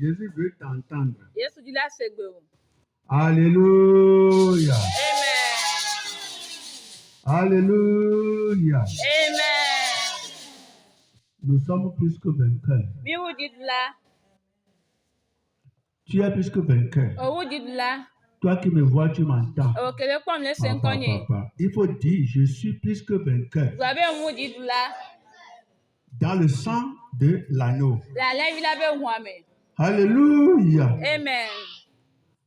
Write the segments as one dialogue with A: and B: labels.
A: Jésus veut t'entendre.
B: Yesu dit la segbe o.
A: Alléluia.
B: Amen.
A: Alléluia.
B: Amen.
A: Nous sommes plus que vainqueurs.
B: Mi wu dit la.
A: Tu es plus que vainqueur.
B: O wu dit la.
A: Toi qui me vois, tu m'entends.
B: O kele kom le sen
A: Papa,
B: konye.
A: papa. Il faut dire, je suis plus que vainqueur.
B: Gwabe wu dit la.
A: Dans le sang de l'agneau.
B: La la vi la be huame.
A: Alléluia.
B: Amen.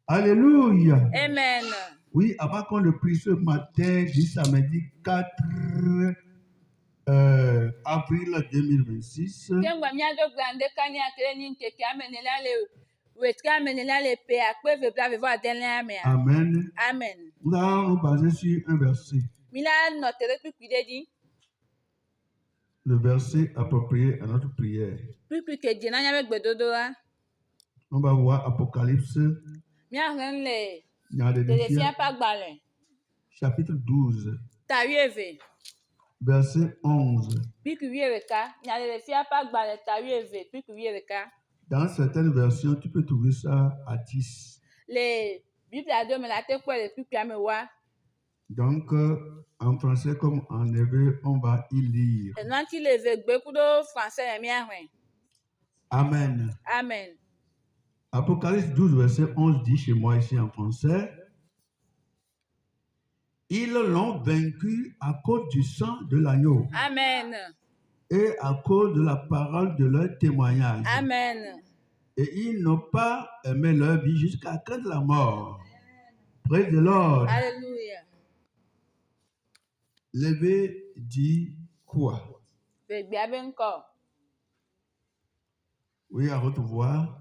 A: Alléluia.
B: Amen.
A: Oui, avant qu'on le prie ce matin, du samedi 4 avril 2026,
B: Kengwa mi ado grande kani akele ni nkeke amenela le wetka amenela le pe akpe ve bla ve vo adenle ame.
A: Amen.
B: Amen.
A: Nous allons nous baser sur un verset.
B: Mi la notere pipi de di.
A: Le verset approprié à notre prière.
B: Pipi ke di na nya be gbedodo wa.
A: On va voir Apocalypse,
B: Mi ahen le telefia pa gbale.
A: chapitre 12,
B: Ta wieve.
A: verset 11.
B: Pipi wieve ka. Nya telefia pa gbale ta wieve. Pipi wieve ka.
A: Dans certaines versions, tu peux trouver ça à 10.
B: Le Bible ado me la te kwa le pipi ame wa.
A: Donc, en français comme en hébreu, on va y lire.
B: E nanti le ve gbe kudo français mi ahen.
A: Amen.
B: Amen.
A: Apocalypse 12, verset 11 dit chez moi ici en français, ils l'ont vaincu à cause du sang de l'agneau
B: Amen.
A: et à cause de la parole de leur témoignage.
B: Amen.
A: Et ils n'ont pas aimé leur vie jusqu'à la fin de la mort. Praise the Lord.
B: Alléluia.
A: Levé dit quoi?
B: Ve gbe abe nko.
A: Oui, à votre voix.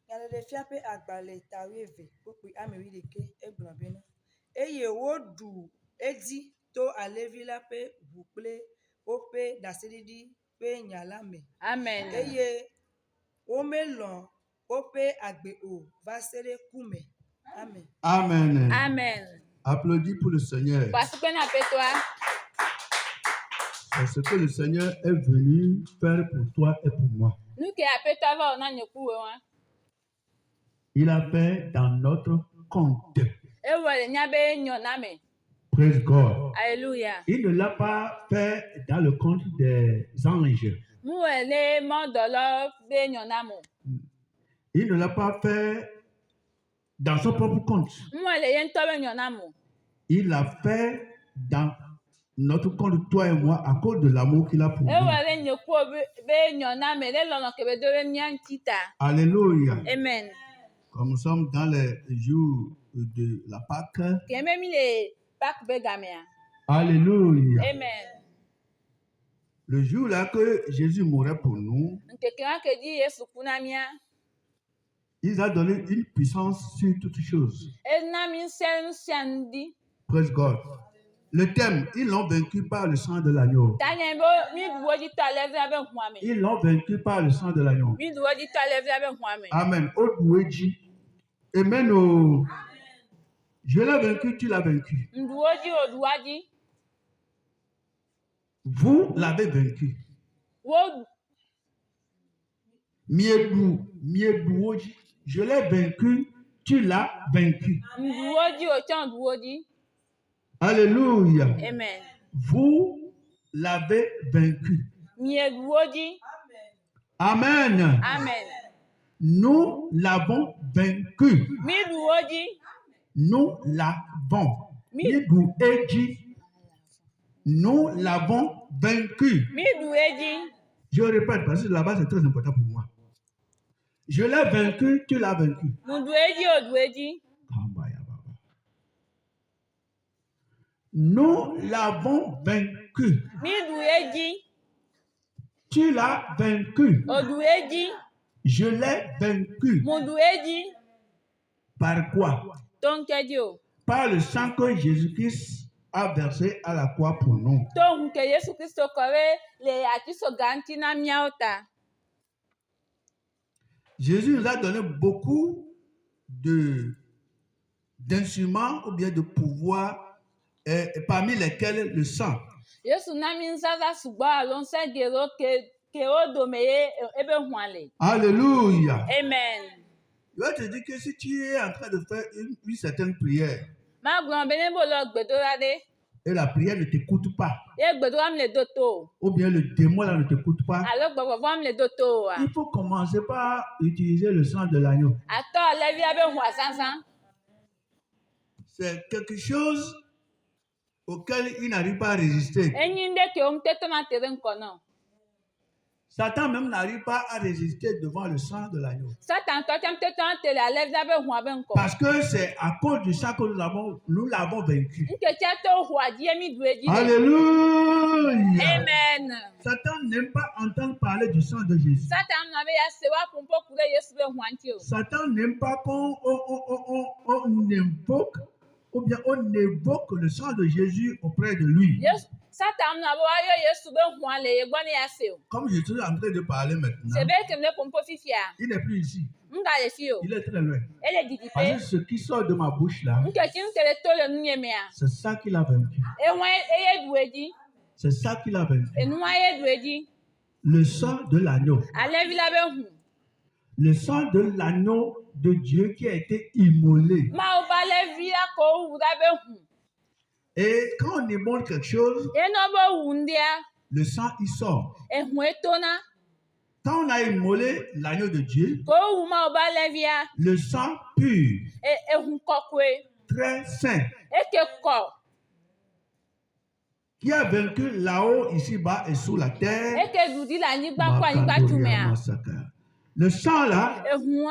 C: Nyalele fiape agbale tawieve kpokpi amewi deke egblɔ be na eye woɖu edi to alevi la ƒe ʋu kple woƒe ɖaseɖiɖi ƒe nya la me
B: Amen.
C: eye womelɔ̃ woƒe agbe o va se ɖe kume. Amen.
A: Amen.
B: Amen.
A: Applaudis pour le Seigneur.
B: Parce que na pe toi.
A: C'est ce que le Seigneur est venu faire pour toi et pour moi.
B: Nous que ape toi va na nyoku we wa.
A: Il a fait dans notre compte.
B: E wo le nya be nyo na me.
A: Praise God.
B: Alléluia.
A: Il ne l'a pas fait dans le compte des anges.
B: Mu le mo dolo be nyo na mo.
A: Il ne l'a pas fait dans son propre compte.
B: Mu le yen to be nyo na mo.
A: Il l'a fait dans notre compte, toi et moi, à cause de l'amour qu'il a pour
B: E wo
A: nous.
B: le nyoku be nyo na me le lono ke be do be nya ntita.
A: Alléluia.
B: Amen.
A: Comme nous sommes dans les jours de la Pâque.
B: Ke me mi le pak be gamea.
A: Alléluia.
B: Amen.
A: Le jour là que Jésus mourrait pour nous,
B: Nkeke wa ke di Yesu kuna mia.
A: il a donné une puissance sur toutes choses.
B: E na mi sen siandi.
A: Praise God. Le thème, ils l'ont vaincu par le sang de l'agneau.
B: Tanya bo mi duwo di ta leve abe huame.
A: Ils l'ont vaincu par le sang de l'agneau.
B: Mi duwo di ta leve abe huame.
A: Amen. Odouéji. Amen. Oh. Je l'ai vaincu, tu l'as vaincu.
B: Nduwo di oduwa di.
A: Vous l'avez vaincu.
B: Wo
A: Miedouoji. Je l'ai vaincu, tu l'as vaincu.
B: nduwo di o chan duwo di.
A: Alléluia.
B: Amen.
A: Vous l'avez vaincu.
B: Mi eduwo di.
A: Amen.
B: Amen.
A: Nous l'avons vaincu.
B: Mi duwo di.
A: Nous l'avons.
B: Mi-
A: Miedoueji. Nous l'avons vaincu.
B: Mi duwe di.
A: Je répète parce que là-bas c'est très important pour moi. Je l'ai vaincu, tu l'as vaincu.
B: Nduwe di oduwe di.
A: Nous l'avons vaincu.
B: Mi duwe di.
A: Tu l'as vaincu.
B: Oduwe di.
A: Je l'ai vaincu.
B: Mu duwe di.
A: Par quoi?
B: Tonke di o.
A: Par le sang que Jésus-Christ a versé à la croix pour nous.
B: Ton ke Yesu Kristo kore le atiso ganti na miauta.
A: Jésus nous a donné beaucoup d'instruments ou bien de pouvoirs, parmi lesquels le sang.
B: Yesu na mi nzaza sugba alon se gero ke ke wo dome ye ebe huale.
A: Alléluia.
B: Amen.
A: Je vais te dire que si tu es en train de faire une certaine prière
B: Ma grand bene bo lo gbedora de.
A: et la prière ne t'écoute pas,
B: Ye gbedora me le doto.
A: ou bien le démon là ne t'écoute pas,
B: Alo gbogbo me le doto wa.
A: il faut commencer par utiliser le sang de l'agneau.
B: Ato levi abe hua sansan.
A: C'est quelque chose auquel il n'arrive pas à résister.
B: Enyi nde ke on teto na tere nkono.
A: Satan même n'arrive pas à résister devant le sang de l'agneau.
B: Satan to tem teto na tere levi abe hua be nko.
A: Parce que c'est à cause du sang que nous l'avons vaincu.
B: Nke chato hua die mi dueji.
A: Alléluia.
B: Amen.
A: Satan n'aime pas entendre parler du sang de Jésus.
B: Satan na be ya se wa pumpo kure Yesu be huanti o.
A: Satan n'aime pas qu'on on invoque ou bien on évoque le sang de Jésus auprès de lui.
B: Yes, Satan na bo ayo Yesu be huale ye gboni ya se o.
A: Comme je suis en train de parler
B: Se
A: maintenant,
B: be ke me pumpo fifia.
A: il n'est plus ici.
B: Nga le fi o.
A: Il est très loin.
B: Ele didipe.
A: Parce que ce qui sort de ma bouche là,
B: Nke chi nkele to le nunye me a.
A: c'est ça qu'il a vaincu.
B: Eye dueji.
A: C'est ça qu'il a vaincu.
B: Enua ye dueji.
A: Le sang de l'agneau.
B: Alevi la be hu.
A: Le sang de l'agneau de Dieu qui a été immolé.
B: Ma o ba levi la ko wu da be hu.
A: Et quand on immole quelque chose,
B: Eno bo wu ndia.
A: le sang il sort.
B: Ehun etona.
A: Quand on a immolé l'agneau de Dieu,
B: Ko wu ma o ba levi a.
A: le sang pur,
B: Ehun kokwe.
A: très saint,
B: Eke ko.
A: qui a vaincu là-haut, ici-bas et sous la terre.
B: Eke dudi la nyigba kwa nyigba tume
A: Makandoria
B: a.
A: Masaka. Le sang là,
B: Ehun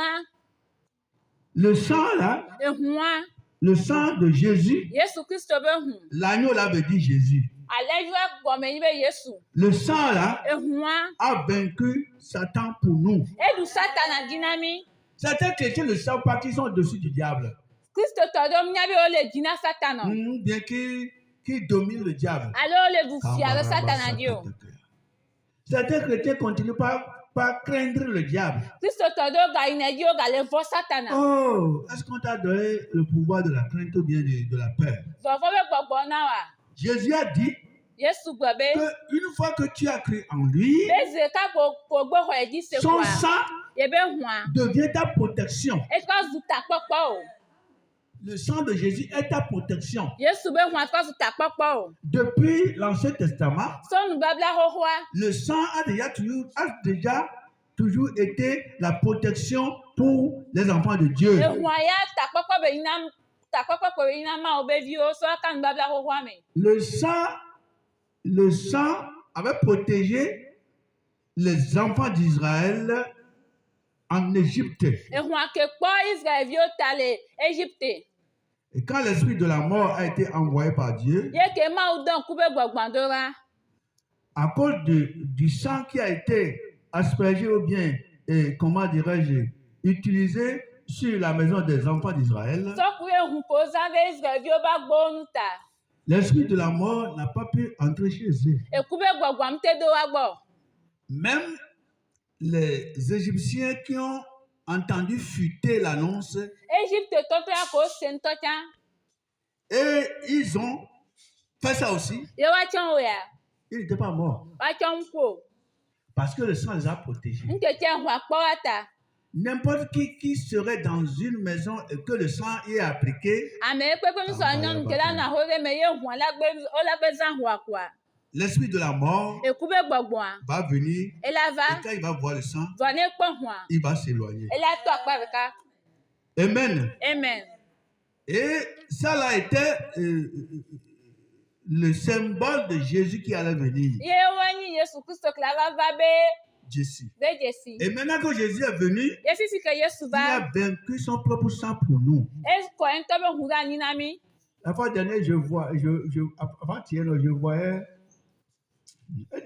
A: le sang là,
B: a.
A: le sang de Jésus,
B: Yesu Kristo be hu.
A: l'agneau là veut dire Jésus.
B: Alevi wa gome yi be Yesu.
A: Le sang là
B: Ehun
A: a vaincu Satan pour nous.
B: Edu Satan dinami.
A: Certains chrétiens ne savent pas qu'ils sont au-dessus du diable.
B: Kristo todo mnyabe ole dina Satan.
A: Bien qu'ils dominent le diable.
B: Ale ole du fiare Satan dio.
A: Certains chrétiens continuent par craindre le diable.
B: Kristo todo ga ineji o ga le vo Satan.
A: Oh, est-ce qu'on t'a donné le pouvoir de la crainte ou bien de la peur?
B: Vovo be gbogbo na wa.
A: Jésus a dit
B: Yesu gbe.
A: qu'une fois que tu as cru en lui,
B: Beze ka ko gbo ho edi se
A: son
B: kwa.
A: sang
B: Ye be hua.
A: devient ta protection.
B: E ko zuta popo o.
A: Le sang de Jésus est ta protection.
B: Yesu be hua ko zuta popo o.
A: Depuis l'Ancien Testament,
B: So nu babla ho hoa.
A: le sang a déjà toujours été la protection pour les enfants de Dieu.
B: E hua ya ta popo be ina ta popo ko ina ma o be vi o so ka nu babla ho hoa me.
A: Le sang avait protégé les enfants d'Israël en Égypte.
B: E hua ke po Israel vi o tale Egypte.
A: Et quand l'esprit de la mort a été envoyé par Dieu,
B: Ye ke ma o don kube gbogbandora.
A: à cause du sang qui a été aspergé ou bien, comment dirais-je, utilisé sur la maison des enfants d'Israël,
B: So ku ye hu ko zave Israel vi o ba gbo nu ta.
A: l'esprit de la mort n'a pas pu entrer chez eux.
B: E kube gbogbam te do wa gbo.
A: Même les Égyptiens qui ont entendu fuiter l'annonce
B: Egypte toto ya ko se ntocha.
A: et ils ont fait ça aussi,
B: Ye wa chon o ya.
A: ils n'étaient pas morts
B: Wa chon ko.
A: parce que le sang les a protégés.
B: Nke che hu akpo wa ta.
A: N'importe qui serait dans une maison et que le sang y est appliqué,
B: Ame pe pe mi so nyon nke la na ho re me ye hu la gbe o la gbe zan hu akwa.
A: l'esprit de la mort
B: E kube gbogbo a.
A: va venir
B: E la
A: et
B: va.
A: quand il va voir le sang,
B: Vone po hu a.
A: il va s'éloigner.
B: E la to akpa ka.
A: Amen.
B: Amen.
A: Et ça là était le symbole de Jésus qui allait venir.
B: Ye wani Yesu Kristo klara va be
A: Jésus.
B: be Jesi.
A: Et maintenant que Jésus est venu,
B: Ye fifi ke Yesu
A: il
B: va.
A: a vaincu son propre sang pour nous.
B: E ko en to be hu da ni na mi.
A: La fois dernière, avant-hier, je voyais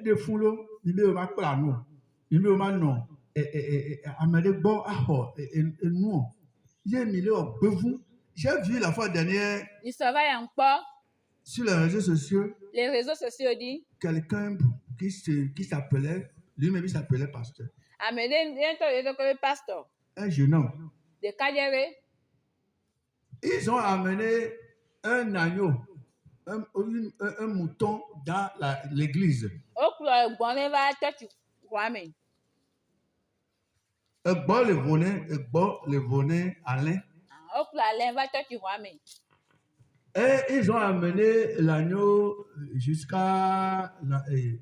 A: des foules, il me m'a pas nous. Il me m'a non. Et bon, et nous. J'ai mis le bevou. J'ai vu la fois dernière
B: Il se va en po.
A: sur les réseaux sociaux
B: Les réseaux sociaux dit.
A: quelqu'un qui s'appelait, lui-même il s'appelait pasteur.
B: Ame den to ye ko pastor.
A: Un jeune homme.
B: De kajere.
A: Ils ont amené un agneau, un mouton dans l'église.
B: O klo egbon le va church Kwame.
A: Egbo le voné Alain.
B: Oklo Alain va church Kwame.
A: Et ils ont amené l'agneau jusqu'à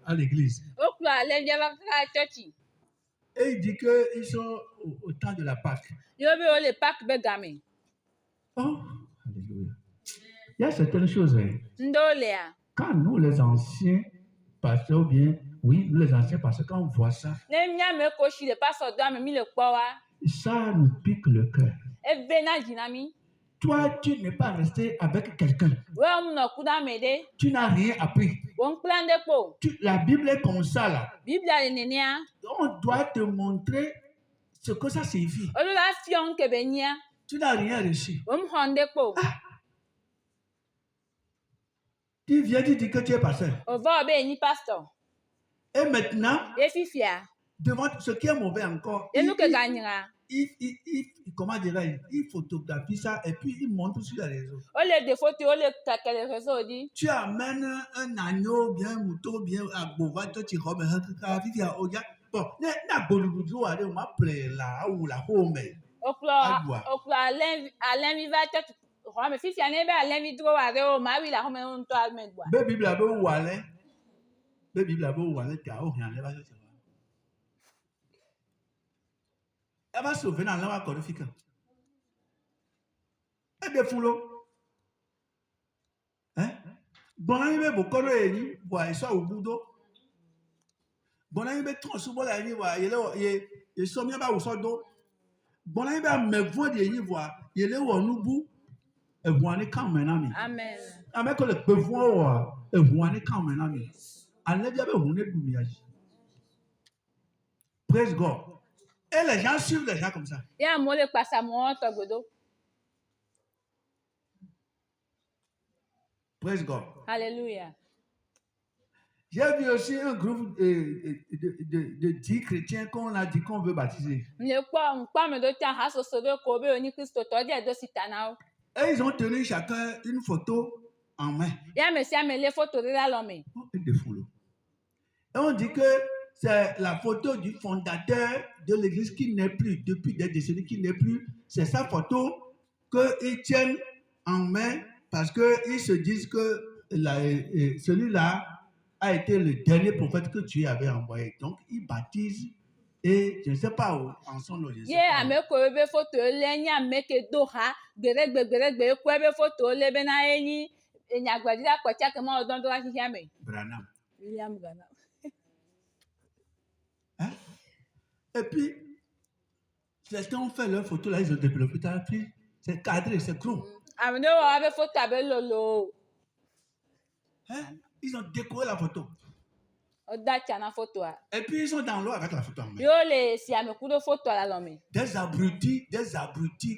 A: à l'église.
B: Oklo Alain vient va church.
A: Et il dit qu'ils sont au temps de la Pâque.
B: Yo be o le Pâques be game.
A: Oh, alléluia. Il y a certaines choses.
B: Ndo le a.
A: Quand nous, les anciens pasteurs, ou bien, oui, nous les anciens pasteurs, quand on voit ça,
B: Ne mia me ko shi le pastor do mi le kpo wa.
A: ça nous pique le cœur.
B: E be na jinami.
A: Toi, tu n'es pas resté avec quelqu'un.
B: We o no ku da me de.
A: Tu n'as rien appris.
B: Won plan de po.
A: La Bible est comme ça, là.
B: Biblia le nenia.
A: On doit te montrer ce que ça signifie.
B: Olu la fion ke be nia.
A: Tu n'as rien reçu.
B: Won honde po.
A: Tu viens, tu dis que tu es pasteur.
B: O va be ni pastor.
A: Et maintenant,
B: E fifia.
A: devant ce qui est mauvais encore,
B: E nou ke ganyira.
A: comment dirais-je, il photographie ça et puis il montre sur les réseaux.
B: O le de photo o le kakele réseau di.
A: Tu amènes un agneau, bien un mouton, bien à Bova, toi tu remets un truc à Oya. Bon, n'a bolou allez, on m'appelle là ou la home.
B: Oklo Alain vi va church Kwame fifia ne be Alain vi dro wa re o ma wi la home on to almen gwa.
A: Be Bible abo wale. Be Bible abo wale ta o rien va se. Elle va sauver dans la codifique. Elle défoule. Hein? Bon, il y a beaucoup de gens qui voient ça au bout d'eau. Bon, il y a trop souvent la nuit, il sont bien bas au sol d'eau. Bon, il y a mes voix de nuit, il y a au bout, et voix quand même.
B: Amen.
A: Avec le besoin, et voix quand même. Allez, il y a un Praise God. Et les gens suivent les gens comme ça.
B: Ya mo le pasa mo to godo.
A: Praise God.
B: Hallelujah.
A: J'ai vu aussi un groupe de 10 chrétiens qu'on a dit qu'on veut baptiser.
B: Mle kwa me do tia ha so so be ko be oni Kristo to dia do sitana o.
A: Et ils ont tenu chacun une photo en main.
B: Ya me si amele photo de la lome.
A: Et de foulot. Et on dit que c'est la photo du fondateur de l'église qui n'est plus, depuis des décennies qui n'est plus. C'est sa photo qu'ils tiennent en main parce qu'ils se disent que celui-là a été le dernier prophète que Dieu avait envoyé. Donc, ils baptisent et je ne sais pas où en sont nos
B: Ye ame ko be photo le nya me ke do ha gberegbe ko be photo le be na eni enya gbadira ko tia ke mo odon do wa hihia me.
A: Branham.
B: William Branham.
A: Hein? Et puis, certains ont fait leur photo là, ils ont développé ça, puis c'est cadré, c'est gros.
B: Amne wa be photo abe lolo.
A: Hein? Ils ont décoré la photo.
B: O da tia na photo a.
A: Et puis ils sont dans l'eau avec la photo en main.
B: Yo le si ame ku do photo la lome.
A: Des abrutis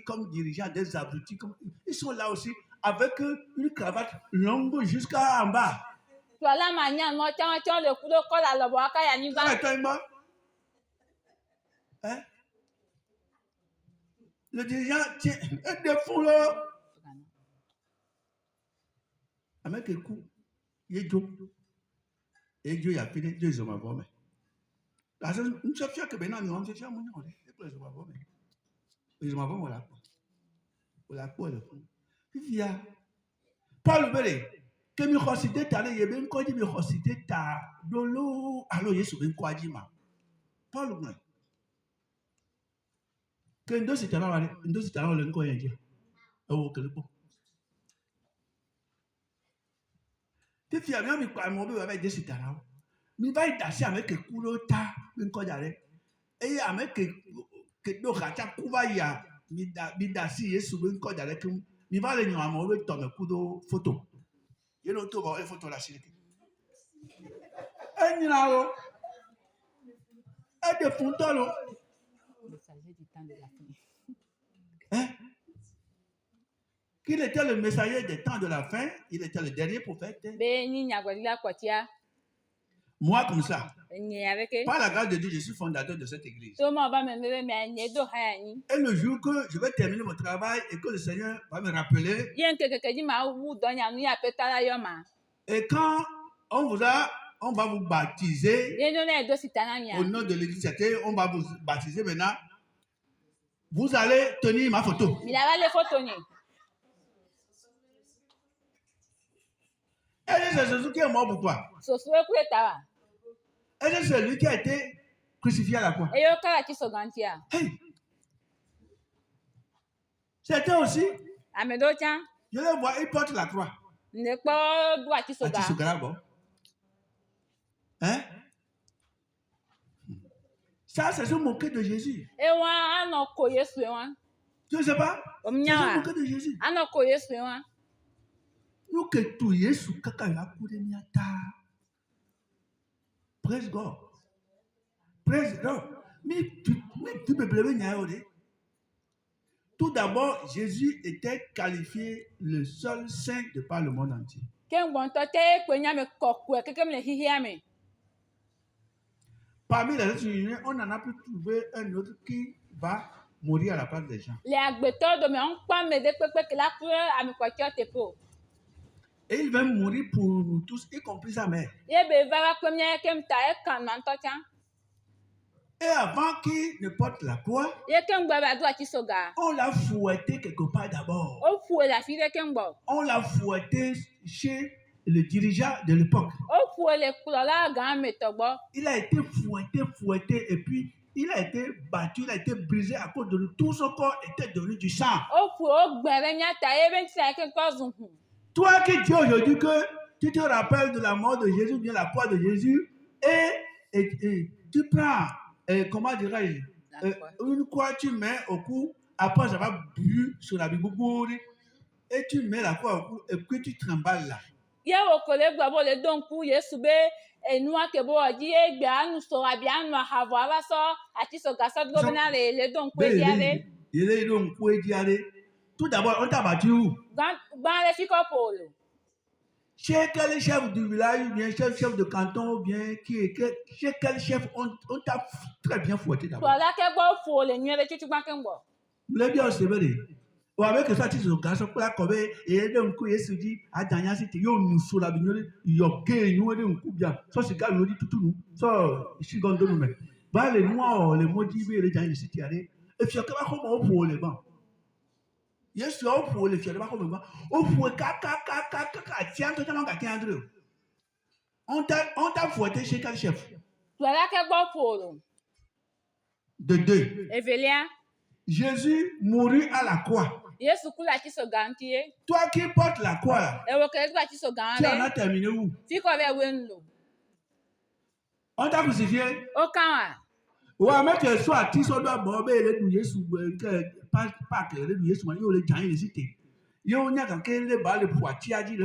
A: comme dirigeants, des abrutis comme... Ils sont là aussi avec une cravate longue jusqu'à en bas.
B: To la ma nya no tia le ku do ko la lobo aka ya ni
A: Ah,
B: gba.
A: toi, moi. Hein? Le dirigeant tient un défaut là. Avec un coup, il est Dieu. Et Dieu a pris Dieu, ils ont ma mais. La chose, nous sommes fiers que maintenant, nous sommes fiers, nous sommes fiers, ils ont ma voilà. Voilà quoi le fond. Puis il y a Paul Béré. Que mi khosite ta le yebe nko di mi khosite ta dolo alo Yesu ben kwa di ma. Paul Béré. Que ndo sitana le nko yen je. Ewo kele po. Te fi ami mi pa mo be wa de sitana. Mi ba idasi ame ke kulo ta nko jare. E ame ke do khacha kuba ya mi dasi Yesu ben nko jare ke mi ba le nyo amo be to me kudo photo. You know, to about a photo la city. And you know, at the Fontolo. Hein? Qu'il était le messager des temps de la fin, il était le dernier prophète. Moi, comme ça, par la grâce de Dieu, je suis fondateur de cette église. Et le jour que je vais terminer mon travail et que le Seigneur va me rappeler, et quand on on va vous baptiser
B: ye no na edo sitana mia
A: au nom de l'église. C'était, on va vous baptiser maintenant. Vous allez tenir ma photo.
B: mi la va le photo ni
A: Est-ce que c'est Jésus qui est mort pour toi?
B: so so ku eta wa
A: Est-ce que c'est lui qui a été crucifié à la croix?
B: e yo kala ki so gantia
A: Hey! C'était aussi,
B: amedo chan
A: je le vois, il porte la croix.
B: ne kpo du ati so ga
A: Ati Sogara, bon. Hein? Ça, c'est se moquer de Jésus.
B: e wa ano ko yesu e wa
A: Tu ne sais pas?
B: o
A: C'est
B: mnya
A: se
B: wa
A: moquer de Jésus.
B: ano ko yesu e wa
A: Nous que tout Jésus, kaka ya kure miata. Praise God. Praise God. Mais tu peux pleurer nyaore. Tout d'abord, Jésus était qualifié le seul saint de par le monde entier.
B: ke ngbon to te ko nya me kokku e keke me le hihia me
A: Parmi les autres unis, on en a pu trouver un autre qui va mourir à la place des gens.
B: le agbeto do me on pa me de pepe ke la ku ami ko ti o te po
A: Et il va mourir pour nous tous, y compris sa mère.
B: ye be va wa ko mia ke mta e kan man to chan
A: Et avant qu'il ne porte la croix,
B: ye ke ngba ba du ati so ga
A: on l'a fouetté quelque part d'abord.
B: o fu la fi de ke ngbo
A: On l'a fouetté chez le dirigeant de l'époque.
B: o fu le kulo la ga me to gbo
A: Il a été fouetté, et puis il a été battu, il a été brisé à cause de lui. Tout son corps était devenu du sang.
B: o fu o gbere mia ta ye ben ti ke ko zun hu
A: Toi qui dis aujourd'hui que tu te rappelles de la mort de Jésus, bien la croix de Jésus, et tu prends, comment dirais-je, une croix, tu mets au cou, après ça va bu sur la Bible, et tu mets la croix au cou, et puis tu trembles là.
B: ye wo ko le gbo bo le don ku yesu be enu ake bo oji e gbe anu so abi anu ahavo aba so ati so ga so do na le don ku e diare
A: Tout d'abord, on t'a battu où?
B: gban le fi ko polo
A: Chez quel chef du village, ou bien chef de canton, ou bien chez quel chef on t'a très bien fouetté
B: to
A: d'abord.
B: la ke gbo fu le nyu le chuchu gban ke ngbo
A: Vous l'avez bien observé. Ou avec ça, tu te garçon pour la cover, et d'un coup, il se dit, à Dania, si tu es nous sur la vignole, il y a gay, nous, et un coup bien. Ça, c'est quand nous dit tout nous. Ça, ici, dans le domaine. Bah, les noirs, les maudits, les gens, les cités, et puis, comment on pour les bancs? Yes, tu as pour les fiers, comme moi. Au pour caca, tiens, tout le monde a tiens, on t'a fouetté chez quel chef?
B: to la ke gbo polo
A: De deux.
B: evelia
A: Jésus mourut à la croix.
B: yesu ku la ti so ga ntie
A: Toi qui portes la croix, là,
B: e wo ke gba ti so ga
A: tu en
B: le
A: as terminé où?
B: fi ko be we nlo
A: On t'a crucifié.
B: o kan wa
A: Ouais, mais que soit tu sois d'abord, mais les douilles sous pas que les douilles sous moi, les gens ils cités. Yo nya kan ke le ba le poitiaji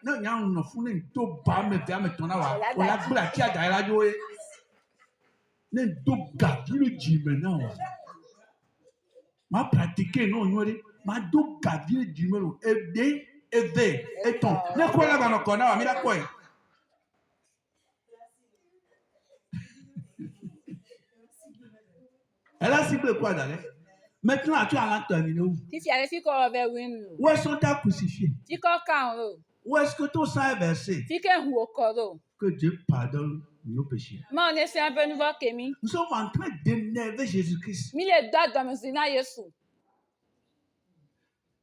A: na nya no fun ne to ba me te ame tona wa o la gba ti aja la jo e ne do ga di le ji me na wa ma pratiquer non nyori ma do ga di le ji me lo e de e ve e ton ne ko la ba no ko na wa mi la ko e. Elle a ciblé quoi d'aller? Maintenant, tu as terminé où?
B: ti fi ale fi ko be we nlo
A: Où est-ce qu'on t'a crucifié?
B: fi ko kan ro
A: Où est-ce que ton sang est versé?
B: fi ke hu o ko ro
A: Que Dieu pardonne nos péchés.
B: mo ne se un peu nouveau ke mi
A: Nous sommes en train d'énerver Jésus-Christ.
B: mi le do do me zina yesu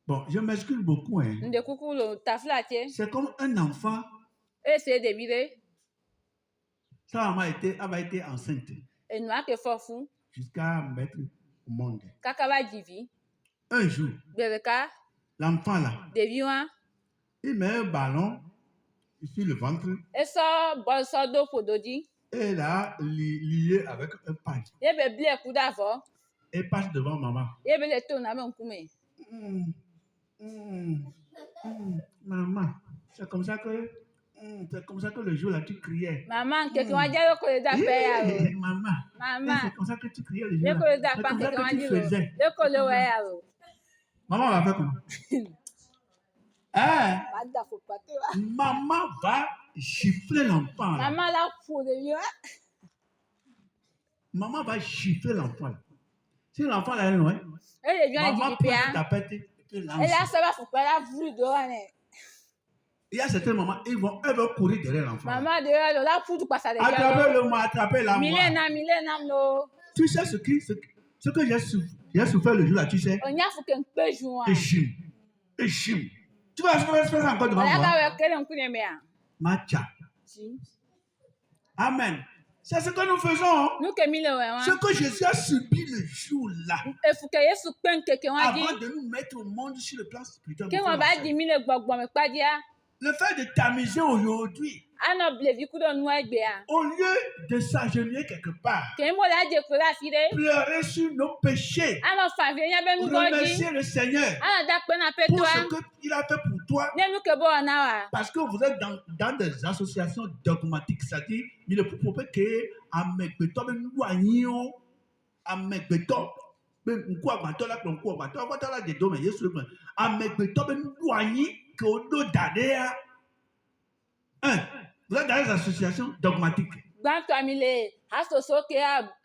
A: Bon, je m'excuse beaucoup. Hein.
B: nde kuku lo tafla tie
A: C'est comme un enfant.
B: e se de bire
A: Sa maman avait été enceinte
B: enu ake fofu
A: jusqu'à mettre au monde.
B: kaka ba jivi
A: Un jour,
B: gbere
A: l'enfant là,
B: devi wa
A: il met un ballon sur le ventre
B: e so bo so do podoji
A: et là, lié avec un paille.
B: ye be blie ku da vo
A: Et passe devant maman.
B: ye be le to na me nkume
A: Maman, c'est comme ça que le jour là tu criais.
B: mama nke ki wa je ko le da pe ya ro
A: Maman,
B: mama
A: c'est comme ça que tu criais le jour
B: ye
A: là.
B: ko le da
A: C'est
B: pa
A: comme
B: nke
A: ça
B: ki wa
A: que tu
B: ji ro
A: faisais.
B: ye ko le wa ya ro
A: Maman va faire comment? Hein?
B: ba da fo pate wa
A: Maman va gifler l'enfant. Là.
B: mama la fo de yo
A: Maman va gifler l'enfant. Là. Si l'enfant là est loin,
B: e le bien
A: maman
B: ji
A: prend
B: pe
A: une tapette et te
B: e
A: lance.
B: la so ba fo pa la vuru do wa ne
A: Il y a certaines mamans, elles vont courir derrière l'enfant.
B: Mama de yo la futu pasa de
A: Attrapez
B: jalo.
A: le moi, attrapez la moi.
B: Milena no.
A: Tu sais ce que j'ai souffert le jour-là, tu sais?
B: Onya fu ken pe juan.
A: Échim. Tu vas faire ça encore devant
B: Oya
A: moi?
B: ka we kele nkune me a.
A: Macha.
B: Si.
A: Amen. C'est ce que nous faisons.
B: Nu ke mile we
A: Ce
B: wa.
A: que Jésus a subi le jour-là,
B: E fu ke Yesu pen keke wa di.
A: avant de nous mettre au monde sur le plan spirituel.
B: Ke won ba di mile gbogbo me pa dia.
A: Le fait de t'amuser aujourd'hui,
B: Ana ble vi ku do nu egbe a.
A: au lieu de s'agenouiller quelque part,
B: Ke mo la je ko la fi de.
A: pleurer sur nos péchés,
B: Ana fa vi nya be nu go di.
A: remercier le Seigneur
B: Ana da pe na pe
A: pour
B: to a.
A: ce qu'il a fait pour toi.
B: Ne nu ke bo na wa.
A: Parce que vous êtes dans des associations dogmatiques, c'est-à-dire, il ne peut pas que amegbeto be nuanyo, amegbeto be nku agbato la pe nku agbato agbato la de do me Yesu me amegbeto be nuanyi que odo dadea. Vous êtes dans des associations dogmatiques.
B: Gbanto amile asoso ke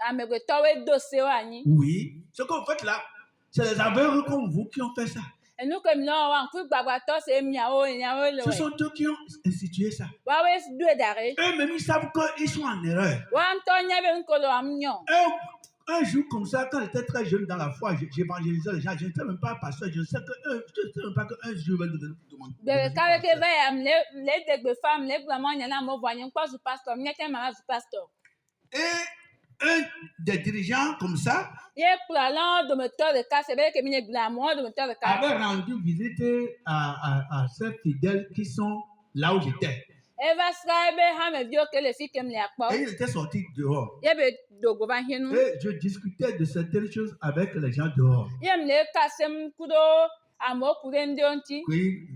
B: amegbeto we do se wa yin.
A: Oui. Ce que vous faites là, c'est les aveugles comme vous qui ont fait ça.
B: Enu ke mi no wa ku gbagba to se miawo le
A: Ce
B: we.
A: sont eux qui ont institué ça.
B: Wa we du e dare.
A: Eux-mêmes, ils savent qu'ils sont en erreur.
B: Wa nto nya be nkolo amnyo.
A: Un jour comme ça, quand j'étais très jeune dans la foi, j'évangélisais les gens. Je ne sais même pas pasteur. Je ne sais même pas qu'un jour, je vais devenir tout le monde.
B: Bebe ka ke ve am le degbe fam le gbamo nya na mo voyin kwa su pastor mi ke ma su pastor.
A: Et un des dirigeants comme ça
B: Ye plan do me to de ka se be ke mi ne glamo do me to de ka.
A: avait rendu visite à ces fidèles qui sont là où j'étais.
B: Eva scribe ha me bio ke le fi ke mi akpo.
A: Et il était sorti dehors.
B: Ye be do go ba hinu.
A: Et je discutais de certaines choses avec les gens dehors.
B: Ye me le ka sem kudo amo kudende onti.
A: Oui,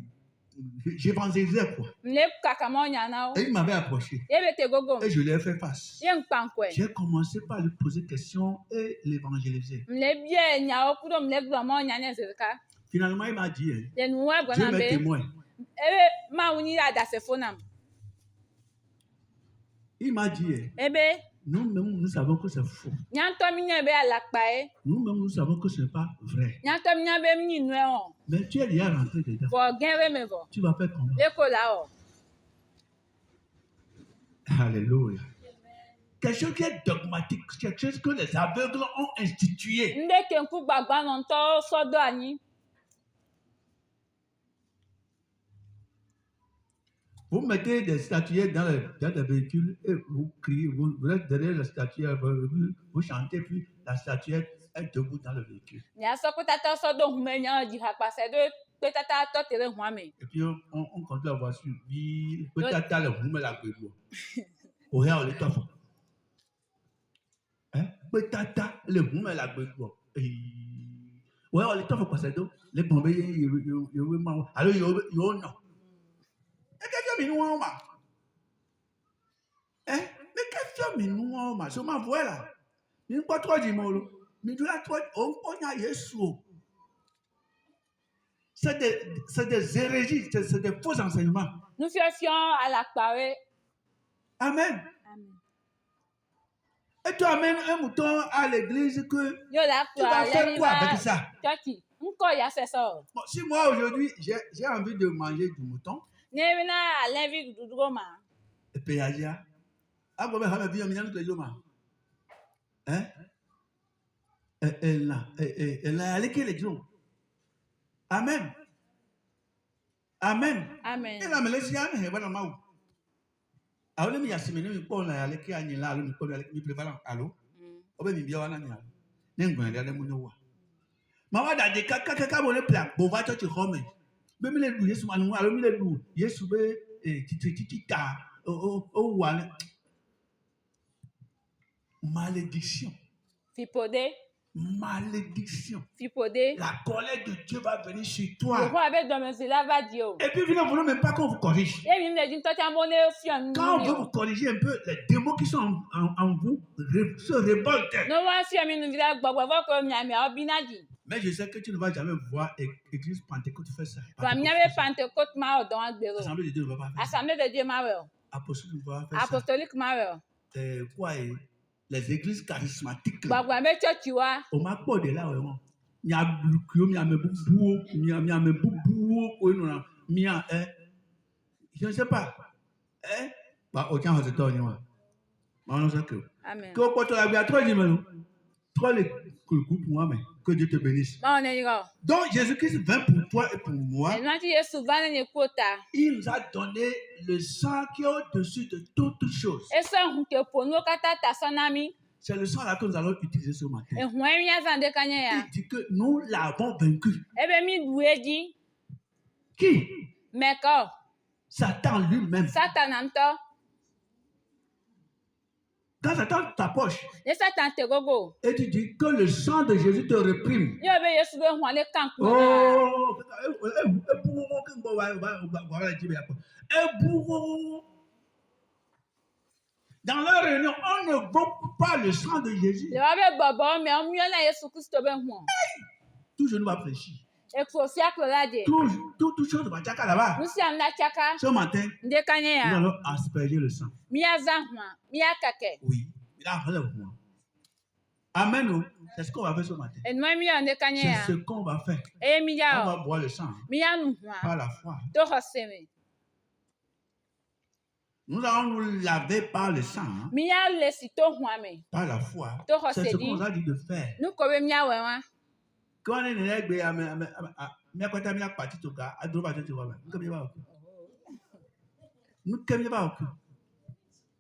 A: j'évangélisais quoi.
B: Le ka ka mo nya na o.
A: Et il m'avait approché.
B: Ye be te gogo.
A: Et je lui ai fait face.
B: Ye nkpankwe.
A: J'ai commencé par lui poser des questions et l'évangéliser.
B: Le bie nya o kudo me le gbamo nya ne se ka.
A: Finalement, il m'a dit,
B: Le nu wa
A: Dieu
B: gwana
A: m'est
B: be.
A: témoin.
B: Ebe ma uni ada se fonam.
A: Il m'a dit,
B: Ebe
A: nous-mêmes, nous savons que c'est faux.
B: nyanto mi nya be alakpa e.
A: Nous-mêmes, nous savons que ce n'est pas vrai.
B: Nyanto mi nya be mi nu e on.
A: Mais tu es déjà rentré dedans.
B: Vo genwe me vo.
A: Tu vas faire comment?
B: Le ko la o.
A: Alléluia. Quelque chose qui est dogmatique, quelque chose que les aveugles ont institué.
B: Nde ke nku gbagba no nto sodo anyi.
A: Vous mettez des statuettes dans les véhicules et vous criez, vous êtes derrière la statuette, vous chantez, puis la statuette est debout dans le véhicule.
B: Nya so ko tata sodo hume nya ji ha pa se do pe tata to tere huame.
A: Et puis on conduit la voiture, puis peut-être à le roume la gueule. Au réel, on est pas fort. Peut-être le roume la gueule. Ouais, on est pas fort parce que les bombes, alors il y a non. Mais qu'est-ce que nous ma? Mais qu'est-ce que nous ma? Je m'en vois là. Mais pas toi du mot. Mais de là toi, on a Yesu. C'est des hérésies, c'est des faux enseignements.
B: Nous fions alakpa we.
A: Amen.
B: Amen.
A: Et tu amènes un mouton à l'église que
B: Yo la
A: tu vas faire quoi avec ça?
B: Chaki. Nko ya se so.
A: Bon, si moi aujourd'hui j'ai envie de manger du mouton,
B: Ne na alenvi dudugo ma.
A: et puis aja, ah bon mais on a vu un million de jours hein? Elle a allé que les jours. Amen. Amen.
B: Amen.
A: Et la Malaysia ne va pas mal. Alors mi yasime ne mi ko na allé que ani la mi ko allé mi préparant allo. Obe mi bia wana ni allo. Ne ngwan da mu no wa. Mama da de kaka bo le plan bo va church home. Be mi le du Yesu anu allo mi le du Yesu be titi ta o wa malédiction.
B: Fipode.
A: Malédiction.
B: Fipode.
A: La colère de Dieu va venir sur
B: Le
A: toi.
B: roi avec dans mes lava dio.
A: Et puis, vous ne voulez même pas qu'on vous corrige.
B: Et mi me dit toi ta monnaie fion.
A: Quand on veut vous corriger un peu, les démons qui sont en vous se révoltent.
B: No wa fion mi nu vila gbogbo vo ko mi ami obinaji.
A: Mais je sais que tu ne vas jamais voir l'église Pentecôte faire ça.
B: Fa mi ave Pentecôte ma o don agbero.
A: Assemblée de Dieu ne va pas faire ça.
B: Assemblée de Dieu ma we.
A: Apostolique ne va pas faire ça.
B: Apostolique ma we.
A: Quoi, les églises charismatiques.
B: Gbogbo me church wa.
A: On m'a pas de là, vraiment. Il y a beaucoup, il y a me bubu, il y a me bubu, il y a Je ne sais pas. Hein? Bah, aucun résultat, on y va. On sait que.
B: Amen.
A: Que pour toi, il y a trois numéros. Trois les coups pour moi, mais que Dieu te bénisse.
B: Ma on est là.
A: Donc, Jésus-Christ vint pour toi et pour moi.
B: Et nous qui est souvent dans les quotas.
A: Il nous a donné le sang qui est au-dessus de toutes choses.
B: Et ça, on peut pour nous ta son ami.
A: C'est le sang là que nous allons utiliser ce matin.
B: Et on est bien dans des canyons.
A: Il dit que nous l'avons vaincu.
B: Eh bien, mi doué dit.
A: Qui?
B: Mais quoi?
A: Satan lui-même.
B: Satan n'entend.
A: Quand Satan t'approche
B: Et Satan te gogo.
A: et tu dis que le sang de Jésus te réprime.
B: Yo be Yesu be hwan le kan ko.
A: Dans leur réunion, on ne voit pas le sang de Jésus.
B: Le wa be bobo mais on mieux na Yesu Kristo be hwan.
A: Tout genou va fléchir.
B: E ko si aklola de.
A: Tout chose va tchaka là-bas.
B: Nous si am na chaka.
A: Ce matin,
B: Nde
A: nous
B: kanya.
A: allons asperger le sang.
B: Mi aza hwan, mi akake.
A: Oui, il a fait moi. Amen. C'est ce qu'on va faire ce matin.
B: E no mi on de kanya.
A: C'est ce qu'on va faire.
B: E mi
A: On
B: ya
A: va
B: o.
A: boire le sang
B: Mi ya nu hwan.
A: par la foi.
B: To hoseme.
A: Nous allons nous laver par le sang, hein,
B: Mi ya le si to hwan me.
A: par la foi.
B: To
A: C'est ce
B: hosedi.
A: qu'on nous a dit de faire.
B: Nu ko be mi ya we wan.
A: Quand on est né, à partir de là, à droite, tu vois, nous ne pas.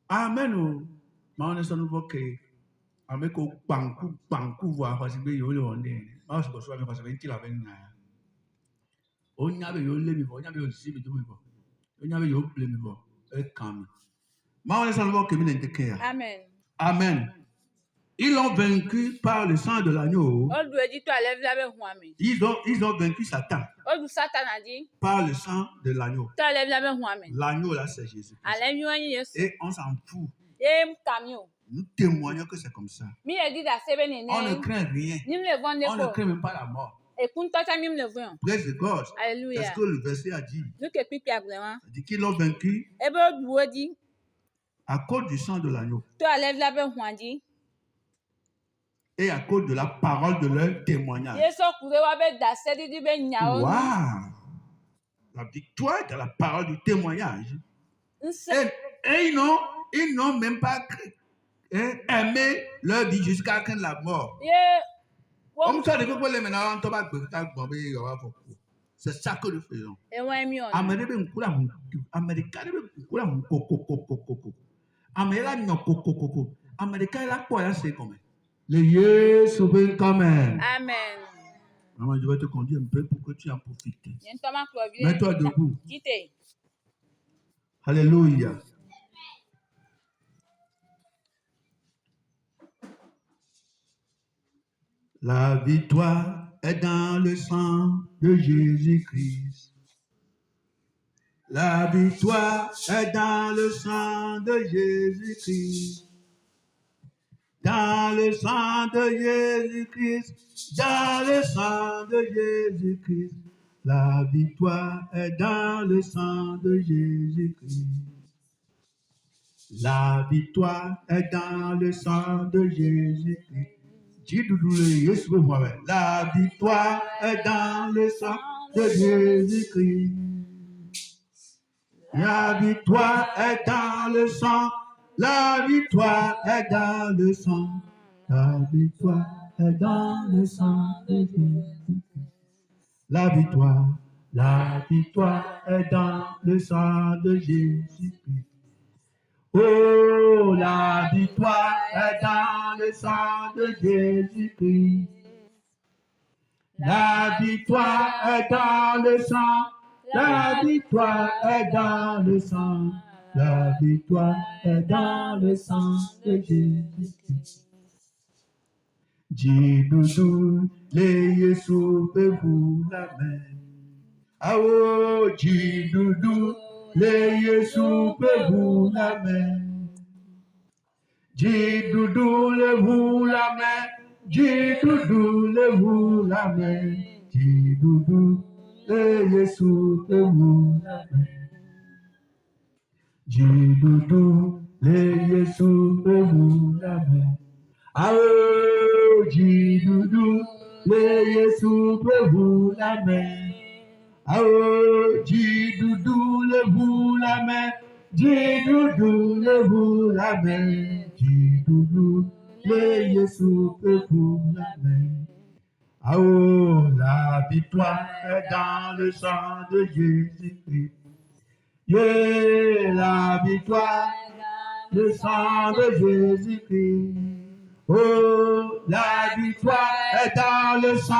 A: Amen. Mais on est sur nouveau que, avec au banco, voir, parce que yo le on est. Moi, je pense que parce que tu l'avais n'a. On y avait yo le mi, on y avait aussi mi tout mi. On y avait yo le mi bon. Et calme. Mais on est sur nouveau que mi n'était que.
B: Amen.
A: Amen. Ils l'ont vaincu par le sang de l'agneau.
B: O du di to alev la be hwan me.
A: Ils ont vaincu Satan
B: O du Satan a dit.
A: par le sang de l'agneau.
B: To alev la be hwan me.
A: L'agneau là, c'est Jésus.
B: Alev yo yin Yesu.
A: Et on s'en fout.
B: E kamio.
A: Nous témoignons que c'est comme ça.
B: Mi e di da sebe ne
A: On ne
B: ne.
A: craint rien.
B: Ni me vende
A: On ne
B: ko.
A: craint même pas la mort.
B: E kun to ta mi me vwen.
A: Praise God. C'est
B: Alléluia.
A: ce que le verset a dit.
B: Nu ke pipi aglewan.
A: Il dit qu'ils l'ont vaincu
B: E be o du di.
A: à cause du sang de l'agneau
B: To alev la be hwan di.
A: et à cause de la parole de leur témoignage.
B: Yesu kure wa be da sedi di be nya o.
A: Waouh! La victoire de la parole du témoignage.
B: Nse.
A: Et ils n'ont même pas aimé leur vie jusqu'à la mort.
B: Ye
A: Comme
B: wo
A: ça, depuis que les maintenant, on va c'est ça que nous faisons.
B: e wan mi on.
A: Amérique nkula mu, Amérique nkula mu koko. Amérique no koko. Amérique la quoi là c'est comment? Le Yesu ben quand même.
B: Amen.
A: Maman, je vais te conduire un peu pour que tu en profites.
B: Yen to ma klo bi.
A: Mets-toi debout.
B: Kite.
A: Alléluia. La victoire est dans le sang de Jésus-Christ. La victoire est dans le sang de Jésus-Christ. Dans le sang de Jésus-Christ. Dans le sang de Jésus-Christ. La victoire est dans le sang de Jésus-Christ. La victoire est dans le sang de Jésus-Christ. La victoire est dans le sang de Jésus-Christ. La victoire est dans le sang. La victoire est dans le sang. La victoire est dans le sang de Jésus-Christ. La victoire est dans le sang de Jésus-Christ. Oh, la victoire est dans le sang de Jésus-Christ. La victoire est dans le sang. La victoire est dans le sang. La victoire est dans le sang de Jésus-Christ. Jidoudou, les Yesu, vous la main. Ah oh, Jidoudou, les Yesu, vous la main. Jidoudou, levez-vous la main. Jidoudou, levez-vous la main. Jidoudou, les Yesu, vous la main. Jidoudou, les Yesu, vous la main. Ah oh, Jidoudou, les Yesu, vous la main. Ah oh, Jidoudou. Doudou, lève-vous la main. Dis Doudou, lève-vous la main. Dis Doudou, les Jésus, lève-vous la main. Ah oh, la victoire est dans le sang de Jésus-Christ. Yeah, la victoire, le sang de Jésus-Christ. Oh, la victoire est dans le sang.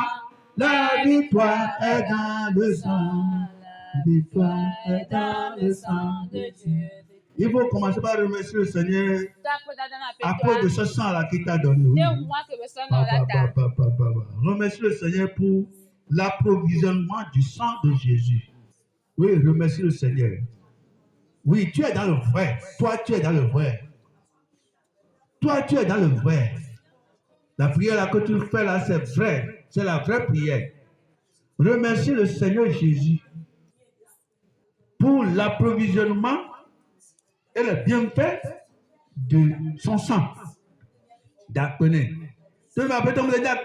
A: La victoire est dans le sang. La victoire est dans le sang de Dieu. Il faut commencer par remercier le Seigneur à cause de ce sang-là qu'il t'a donné. Oui. Remercie le Seigneur pour l'approvisionnement du sang de Jésus. Oui, remercie le Seigneur. Oui, tu es dans le vrai. Toi, tu es dans le vrai. Toi, tu es dans le vrai. La prière là que tu fais là, c'est vrai. C'est la vraie prière. Remercie le Seigneur Jésus pour l'approvisionnement et le bienfait de son sang. D'accord. Tu vas peut-être me le dire.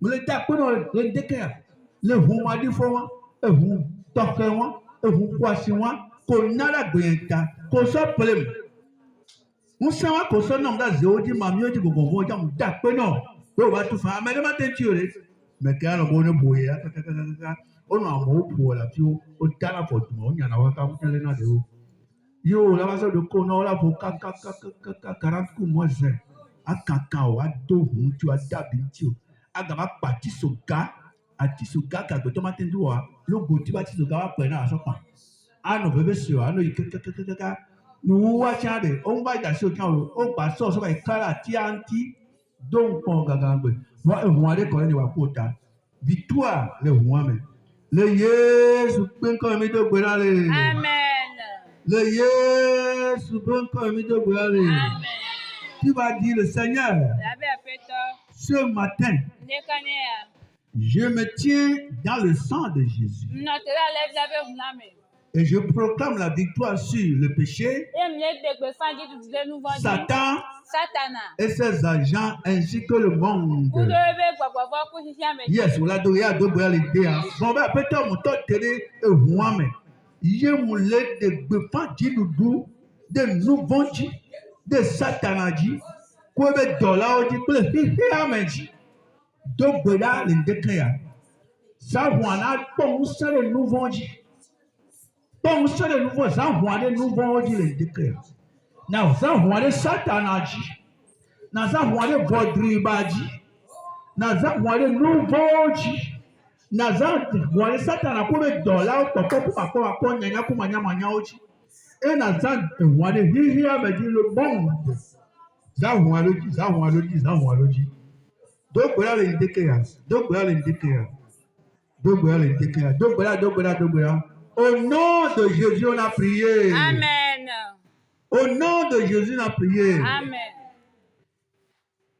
A: Me le dire, le décret. Le vous dit faut et vous toquez et vous poissez qu'on a la guenta, qu'on soit problème. On sait qu'on soit nom d'un zéro dit mamie dit qu'on va dire d'accord non. On va tout faire mais le matin tu es mais quand on va boyer on a un mot pour la tu au tala pour tout on y en a pas quand on est là de yo la base de kono la pour 40 coups moi c'est à cacao à dos tu as d'habitude à gaba parti soka à tisoka quand tu m'as entendu le goût tu vas tisoka va prendre à chaque fois ah non bébé sûr ah non nous watchons on va dans ce cas on passe ça va être là tianti donc on gagne moi on va quand on va porter victoire le roi mais le Jésus ben comme il doit aller
B: Amen.
A: le Jésus ben comme il doit aller
B: Amen.
A: tu vas dire le Seigneur ce matin je me tiens dans le sang de Jésus et je proclame la victoire sur le péché, Satan et ses agents ainsi que le monde. Yes, vous l'adorez à deux bois l'idée. Bon, ben, peut-être mon temps télé et moi, mais je voulais de befan doudou, de nouveau dit, de satanadi, quoi de dollars dit, pour le hihiamedi. Donc, voilà l'indécréa. Ça, voilà, bon, c'est le nouveau dit. Donc, c'est le nouveau, ça, voilà, le nouveau dit l'indécréa. Now, ça, voilà, satanadi. Now, ça, voilà, vodribadi. Now, ça, voilà, nouveau dit. Naza wale satana kube dola toko kuma kwa nyanya kuma nyama ochi e naza wale hihi ameji le monde za waloji donc voilà le ndekea au nom de Jésus on a prié.
B: Amen.
A: Au nom de Jésus on a prié.
B: Amen.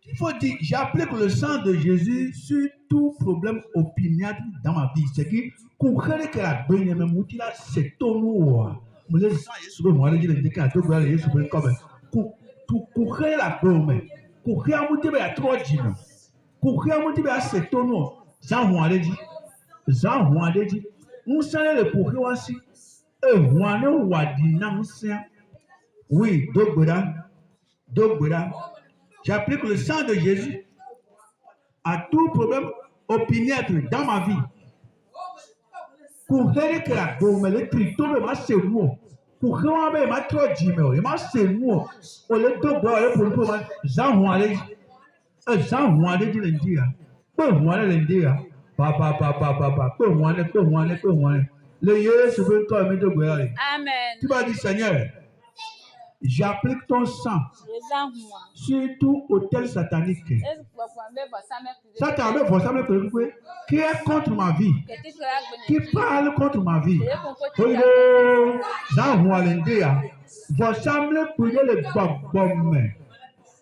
A: Il faut dire, j'applique le sang de Jésus sur tout problème opiniâtre dans ma vie. C'est que, quand que la bonne même outil là, c'est ton noir. Mais le sang, Jésus, moi, je dis que tout le Jésus, comme quand la bonne, quand la outil est trop dur, quand la outil est c'est ton noir. Ça, moi, je dis, on sait le pourquoi aussi. Et moi, je dis, non, c'est oui, donc voilà. J'applique le sang de Jésus à tout problème opiniâtre dans ma vie. Pour que la gomme, le trito, le masse mou. Pour que l'on ait ma trop d'imé, le masse mou. On le doit boire pour le moment. Jean Juan dit l'india. Peu moi l'india. Papa. Peu moi. Le Jésus veut comme il doit.
B: Amen.
A: Tu vas dire Seigneur. J'applique ton sang sur tout hôtel satanique. Satan veut forcément qui est contre ma vie, qui parle contre ma vie. Oh, Jean Walendea, vous semblez prier le babom.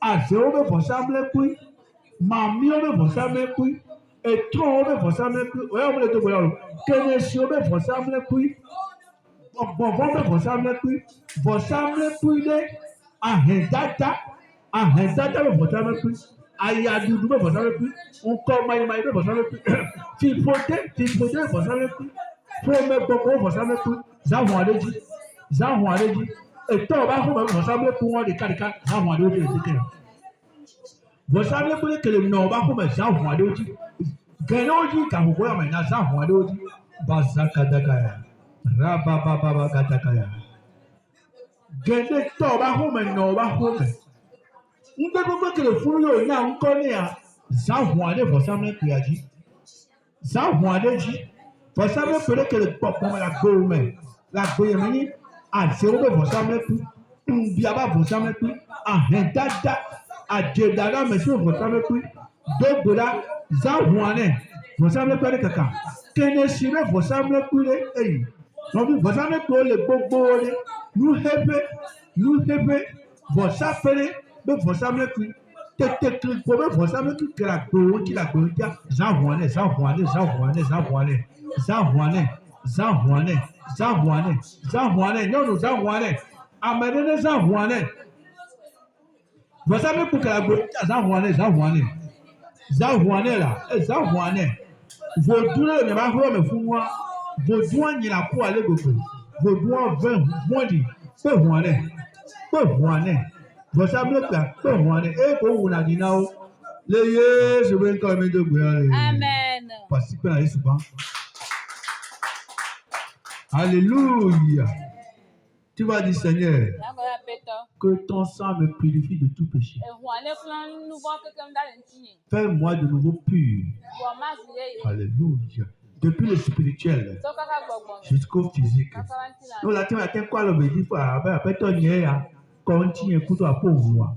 A: Azéo veut vous sembler prier, Mamie veut vous sembler prier, et Tron veut vous sembler prier. Ouais, on veut le dire. Kenesio veut vous sembler prier. Bon, vous semblez prier. Vous semblez prier à Hezata, vous semblez prier. Ayadou, vous semblez prier. On commence à vous semblez prier. Tipoté, vous semblez prier. Faut me beaucoup pour ça me tout. J'avons allé dire. J'avons allé dire. Et toi, on va pour ça me pour moi des cas. J'avons allé dire. Vous savez que le nom va comme j'avons allé dire. Gagnons dit quand vous voyez maintenant j'avons allé dire. Bazakadakaya. Rababababakadakaya. Gagnez toi, on va comme non, on va comme. On peut que le fou là, on connaît. J'avons allé pour ça me dire. J'avons allé dire. Pour ça me peut que le peuple la gomme. La gomme a zéro pour ça me plus. Biaba pour ça me plus. A hendada a jedada monsieur pour ça me plus. Donc là, Zawouane pour ça me plus kaka. Keneshime pour ça me plus eh. Donc pour ça me plus le bobo nous hebe pour ça faire pour ça me plus. Tete pour ça me plus que la gomme qui la gomme Zawouane non, Zawouane. Amadene Zawouane. Vous savez pour que la Zawouane là, Zawouane. Vos douleurs ne va pas me foutre. Vos doigts n'y a pas aller beaucoup. Vos doigts 20 mois dit. Peu Zawouane. Vous savez que Zawouane. Et pour vous la dinao. Le je vais quand même de brûler.
B: Amen.
A: Parce que là, souvent. Alléluia. Tu vas dire, Seigneur, que ton sang me purifie de tout péché. Fais-moi de nouveau pur. Alléluia. Depuis le spirituel jusqu'au physique. Nous, la terre, quoi le dit, après ton hier, continue pour toi pour moi.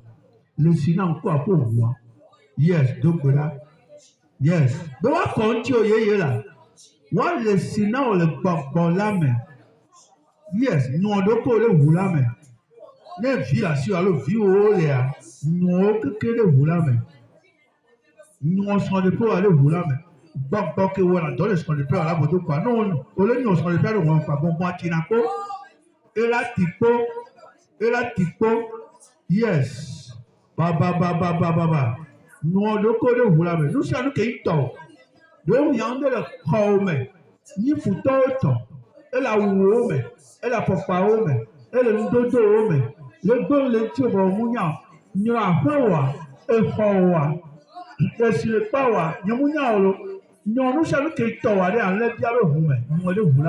A: Le sinon, quoi pour moi. Yes, donc là. Yes. Donc, on continue là. Moi, le sinon, le bon là, mais. Yes, nous on doit coller vous là, mais. Les filles là, sur le vieux haut là. Nous on peut que vous là, mais. Nous on s'en dépôt aller vous là, mais. Bon, que voilà, dans le son de peur là, vous quoi. Non, on le nous on s'en dépôt, on va bon, moi, Tinako. Et là, Tipo. Yes. Ba. Nous on doit coller vous là, mais. Nous sommes qui tôt. Donc, il y a un de le chrome. Ni fouton autant. Elle a oué, elle a papa oué, elle a dodo oué. Le bon le tube au mounia, n'y a pas et fawa. Et si le pawa, n'y a mounia ou non, nous savons que toi, allez en l'air bien le vous, nous allons vous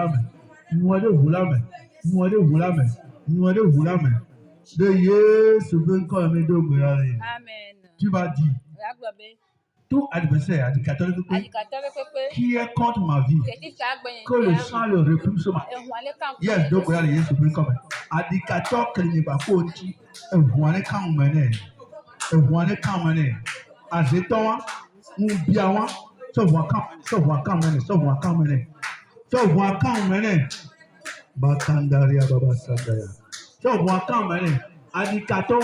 A: la main. De Jésus, ben comme mes deux
B: Amen.
A: Tu vas dire. Tout adversaire, indicateur qui est contre ma vie, que le sang le repousse. Yes, donc là, il est comme indicateur que n'est pas côté, et voilà quand mener, à ce temps, on bien, ça voit quand mener, Bakandaria Baba Sandaya, ça voit quand mener, indicateur,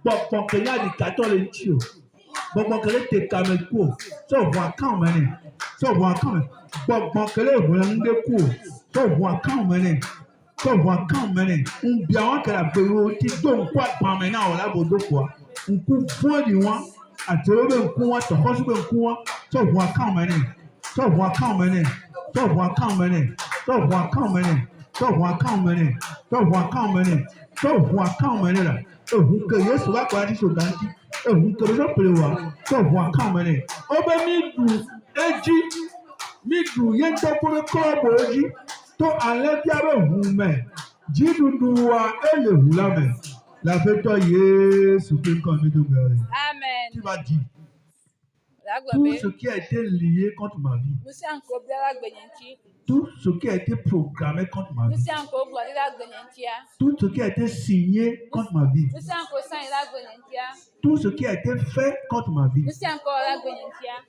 A: pour que l'indicateur le tue. Bon, que les técaméco, ça voit quand même. Bon, que les volants de cours, ça voit quand même. On bien que la béotie, donc quoi, par maintenant, on a beau quoi. On coupe point du moins, à te lever un coup, à te rejoindre un coup, ça voit quand même. Vous que Yesu va quoi dire sur Ganti, vous que les gens prévoient, ça voit quand même. Obe midou, yen to pour le corps, to enlève bien vous, mais, Jidoua et le roulame. La fête, Yesu, comme de Amen. Tu vas dire. Tout ce qui a été lié contre ma vie. Tout ce qui a été programmé contre ma vie. Tout ce qui a été signé contre ma vie. Tout ce qui a été fait contre ma vie.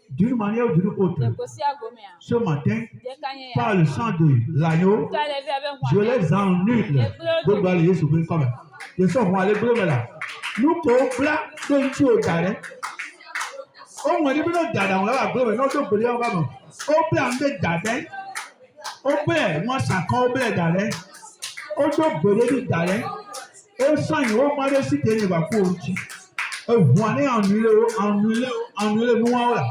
A: D'une manière ou d'une autre. Ce matin, par le sang de l'agneau, je les annule. Vous allez sur le commun. Je sors pour aller bleu là. Nous, pour là, de tuer au carré. On m'a dit que nous avons la bleu, non, je peux dire, on va nous. On peut en mettre d'adèle. On peut, moi, ça compte d'adèle. On peut brûler d'adèle. On sent, on m'a dit si tu n'es pas pour aussi. On va annuler, moi là.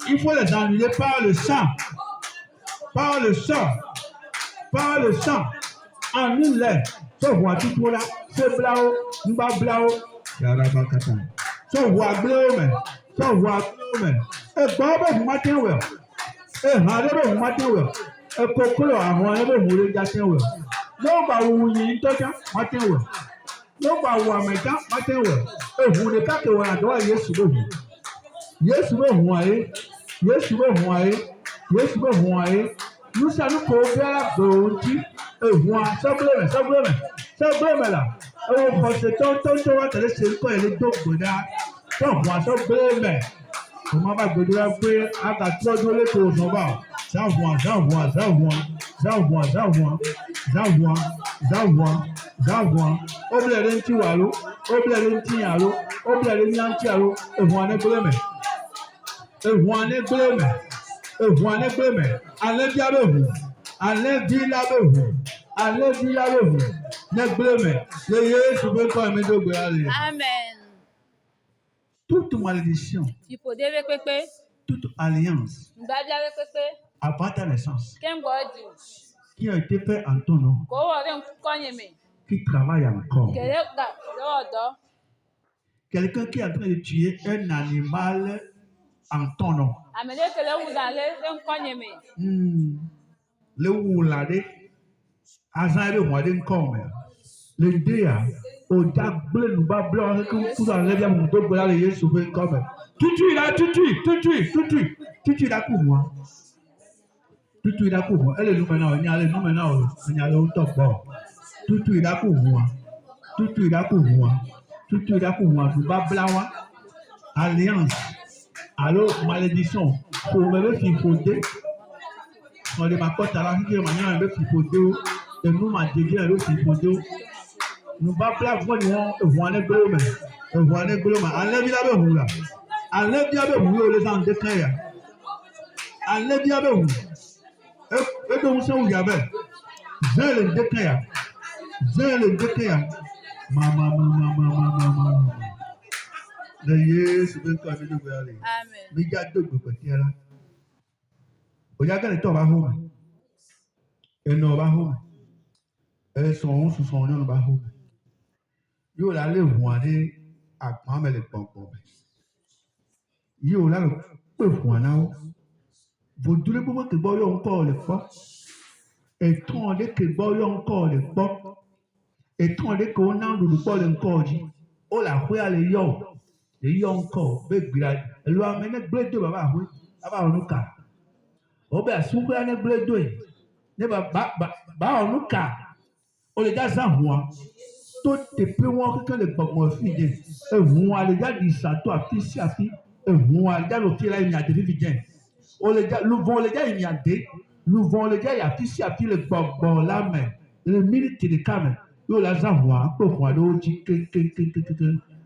A: Il faut les annuler par le sang. par le sang, annule-les. Ce voix tout là, c'est blau, nous va blau. Yarabakata. Ce voix bleu, mais. Ce voix bleu, mais. Et Baba, vous m'attendez, ouais. Et Harebe, vous m'attendez, et Kokolo, avant, vous m'attendez, ouais. Non, bah, vous n'y êtes m'attendez, ouais. Non, bah, vous m'attendez, ouais. Et vous n'êtes pas que vous avez droit, yes, vous. Yes, vous voyez. Yes, vous voyez. Yes, vous voyez. Nous savons qu'on fait la beauté. Et voilà, ça blâme là. Et on pense que tant que c'est quoi les deux bonheurs. Ça voit, ça blâme. Comment va Godra faire à 4 dollars pour son bar? Ça voit. Oblé ti walo, oblé ti yalo, oblé nyanti yalo, et voit ne blâme. Allez bien avec vous. Allez dire avec vous. Ne blâme. Le Jésus veut pas me donner.
B: Amen.
A: Toute malédiction,
B: Ipo deve pepe.
A: toute alliance
B: Mbabia ve pepe.
A: avant ta naissance
B: Kem godi.
A: qui a été faite en ton nom,
B: Ko wo re nkonye me.
A: qui travaille encore.
B: Kele ga lodo.
A: Quelqu'un qui est en train de tuer un animal en ton nom.
B: Amele kele wuda le nkonye me.
A: Le oulade, azan ebe mwade nkome. Le dea, o da ble nuba ble on que vous enlève ya mon dos là le Yesu veut comme. Tutu là, tutu là pour moi. Tutu là pour moi. Elle est nous maintenant, on y a le top bon. Tutu là pour moi. Nuba blawa. Alliance. Alors malédiction. Pour me faire fauder. On les m'apporte à la vie qui est manière un peu fauder. Et nous m'a dévié à l'autre fauder. Nous va plaire voir les globes. Enlève la behoula. Enlève la behoula les gens déclarent. Enlève la behoula. Et donc ça où il y avait. Je le déclare. Maman. Le Jésus veut qu'on me dise.
B: Amen.
A: Mais il y a deux côtés là. Il y a quelqu'un qui va home. Et non va home. Et son nom va home. Yo la le voyer à grand mais le pompon. Yo la le peu voana. Vous devez pouvoir que boyo encore le fort. Et tant que boyo encore le fort. Et tant que on a le fort encore dit. Oh la foi le yo encore be grade. Le amène blé de baba oui. Aba onuka. Obe asukwa ne blé de. Ne ba onuka. O le da san moi. Tout est plus loin que le bon fille. Et vous, les gars, disent ça, toi, fils, et vous, les gars, le fils, là, il y a des vides. Oh, les gars, nous vont les gars, il y a des. Nous vont les gars, il y a fils, le bon, là, mais. Le minute, il est quand même. Yo, la zavoie, pour moi, l'eau,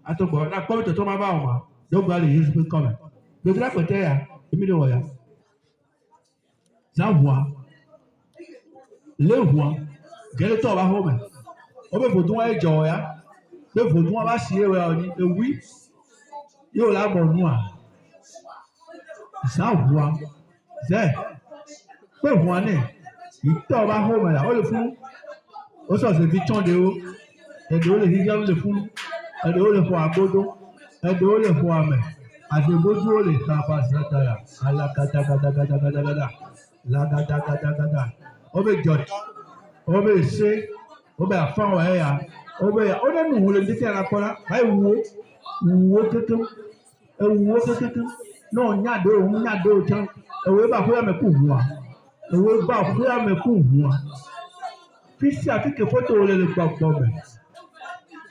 A: attends, bon, la pomme de tombe à bas, donc, voilà, les yeux, quand même. Donc, là, côté, il me dit, zavoie, le roi, quel est ton baromètre? On peut vous donner joie, le vaudou va chier, oui, yo la bonne noire. Ça voit, c'est, peu voir, il tombe à home là, on le fout, on sort ce bichon de haut, et de haut les gars le fou, et de haut le foie à bodo, et de haut le foie à main, à de bodo les capas, à la gata, la gata, on veut jot, on veut essayer. Obe afan wa ya obe onu wole nditi ala kola ai wo keke no nyado tan ewe ba ko ya me ku huwa fisi afike photo ole le gbagbo be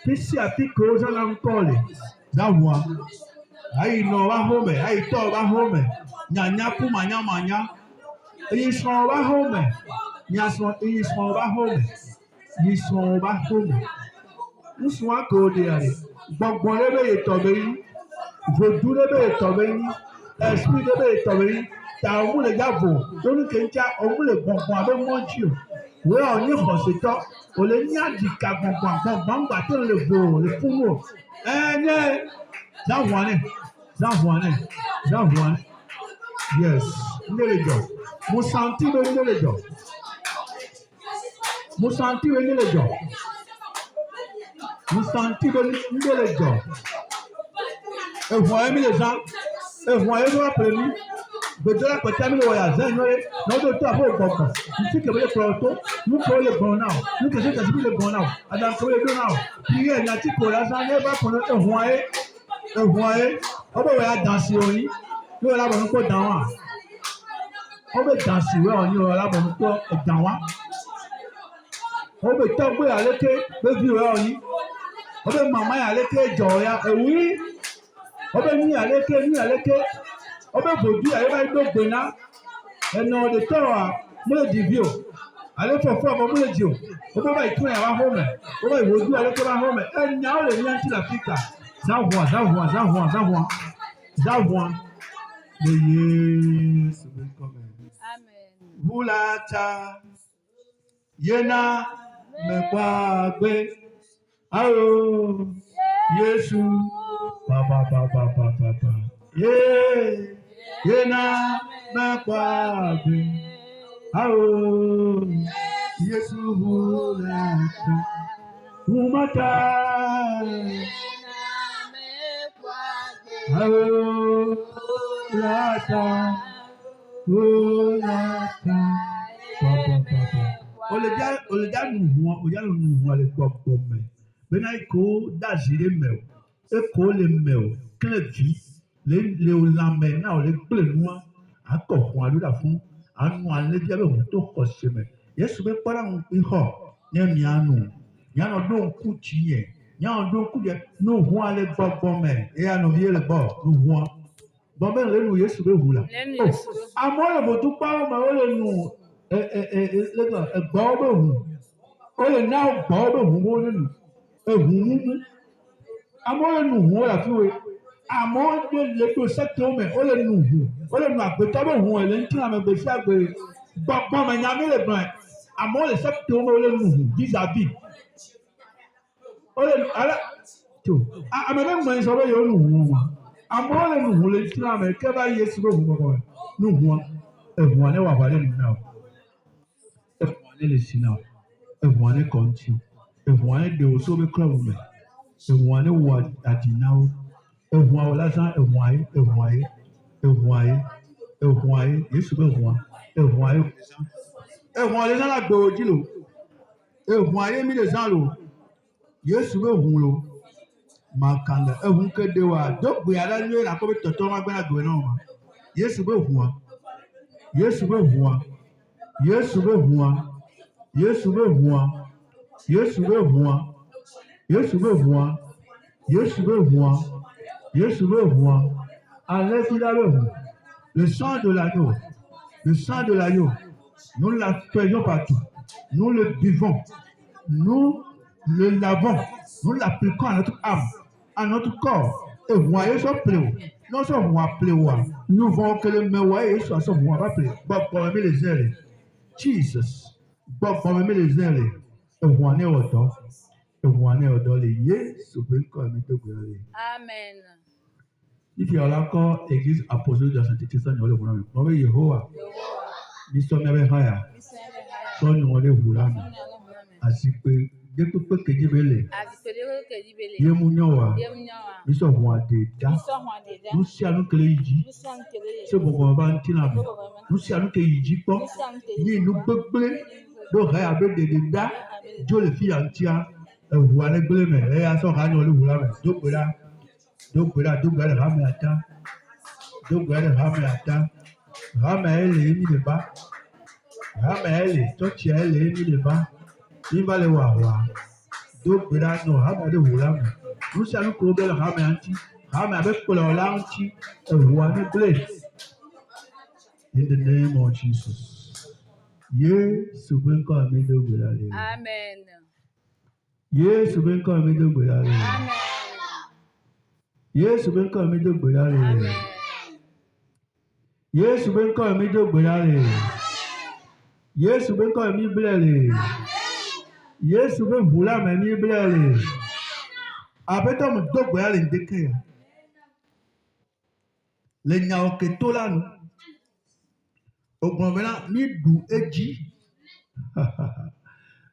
A: fisi afike o za la nkole za wa ai no wa home ai to wa home nyanya ku manya yi so wa home nya so yi so wa home Ils sont bas home. Nous sommes à côté. Bon, les tombés. Vos doux les tombés. Esprit les tombés. T'as un les gars, vous. Donc, on vous le bon avec mon Dieu. Oui, on y est ce temps. On les n'y dit qu'à bon, battre le beau, le fou. J'envoie. Yes. There we go. Mo senti be nye le dzɔ. Mo senti be nye le dzɔ. Mo senti be nye le dzɔ. Eʋua ye mi le zã. Eʋua ye va ƒle mi. Gbedela kpɛtɛ mi le wɔ ya zã nyɔ ye. Na wo do to abe gbɔgbɔ. Ŋuti ke be le kplɔ to. Nu ke le gbɔ na o. Nu ke se kasi bi le gbɔ na o. Adan ke le do na o. Priye nyati ko la zã ne va ƒle eʋua ye. Eʋua ye. Wo be wɔ ya dansi o yi. Yo la bɔ nu ko dan wa. Wo be dansi wɔ yi o la bɔ nu ko dan wa. Wo be tɔgbe aleke be vi wɔ yi. Wo be mama aleke dzɔ ya ewi. Wo be nu aleke. Wo be vodui ale va do gbe na. Enɔ de tɔ wa mo le di vi o. Ale fɔfɔ mo le di o. Wo be va yi tún ya va home. Wo be vodui aleke va home. Enya wo le nya ti la fika. Zavoa. Le Yesu be kɔmɛ.
B: Amen.
A: Bulata yena mekwa alo Yesu pa. Yena mekwa alo Yesu bulata. Umata alo bulata. Olùdá nu hùwà le gbọgbọ mẹ bena eko dazi le mẹ o eko le mẹ o kílẹ̀ vi le o lamẹ náà o le gblẽ nua akọ hùwà ló dà fún anu alẹ́ bí abẹ́ òun tó kọ̀ se mẹ Yesu bẹ kpọ́dà ń pín họ ní mianu mianu do ŋku tsi yẹ mianu do ŋku yẹ nu hùwà le gbọgbọ mẹ eya nu vie le gbọ nu hùwà. Bɔbɛ le nu Yesu be ʋu la. Amewo le vodukpawo me wo le nu egbɔwo be ʋu. Wo le na gbɔwo be ʋu wo le nu. Eʋu mumu. Amewo le nu ʋuwo le afi wo. Amewo le to setewo me wo le nu ʋu. Wo le nu agbetɔ be ʋu le ŋuti ame gbe sia gbe. Gbɔgbɔ me nya mi le gblɔe. Amewo le setewo me wo le nu ʋu vis-à-vis. Wo le ale to ame be ŋmɔ sɔ be yewo nu ʋu ma. Amewo le nu ʋu le ŋuti ame ke va Yesu be ʋu gbɔgbɔ nu ʋua eʋua ne wɔ aʋa le nu na o. Eʋua ne le si na o. Eʋua ne kɔ ŋuti o. Eʋua ne ɖe wo so be klɔ wu me. Eʋua ne wɔ adi na wo. Eʋua wo la zã eʋua ye. Yesu be ʋua ye. Eʋua le zã la gbewo dzi lo. Eʋua ye mi le zã lo. Yesu be ʋu lo. Makanda eʋu ke de wa do gbe aɖe nyuie nakɔ be tɔtɔ ma gbɛna gbe na o ma. Yesu be ʋua. Alẹ́ fi la be ʋu. Le sang de l'agneau. Nous la faisons partout. Nous le buvons. Nous le lavons. Nous l'appliquons à notre âme, à notre corps. Et voyez ce pléau. Non, ce voix pléau. Nous voyons que le meilleur soit ce voix pas pléau. Bon, pour aimer les ailes. Jesus. Bon, pour aimer les ailes. Et voix n'est autant. Et voix n'est autant. Les yeux, ce que comme il te guérit.
B: Amen.
A: Il y a encore église apostolique de la sainteté sans nous le voulons. Nous avons Yehovah. Nous sommes avec Haya. Sans nous le voulons. Ainsi que depuis que Dieu veut ye mu nyawa biso hwa de da nu sia nu kele yi se bobo ba ntina me nu sia nu ke yi kpo ni nu gbegble do ha ya be de da jo le fi antia hwa le gble me e ya so ha nyo le hwa me do gbera ha me ata ha me ele mi le ba ha me ele to chi ele mi le ba ni ba le wa do gbera no ha me de hwa me nu sia nu ko be le ha me anti ha me abe kpolo la anti hwa ne gble in the name of Jesus. Yesu ben ko mi do gbera le.
B: Amen.
A: Yesu ben ko mi do gbera le.
B: Amen.
A: Yesu ben ko mi do gbera le. Yesu ben ko mi do gbera le. Yesu ben ko mi ble le. Yesu ben vula me mi ble le. Abeto mu do gbera le ndeke ya. Le nya o ke to la nu. Au grand maintenant, mi du eji.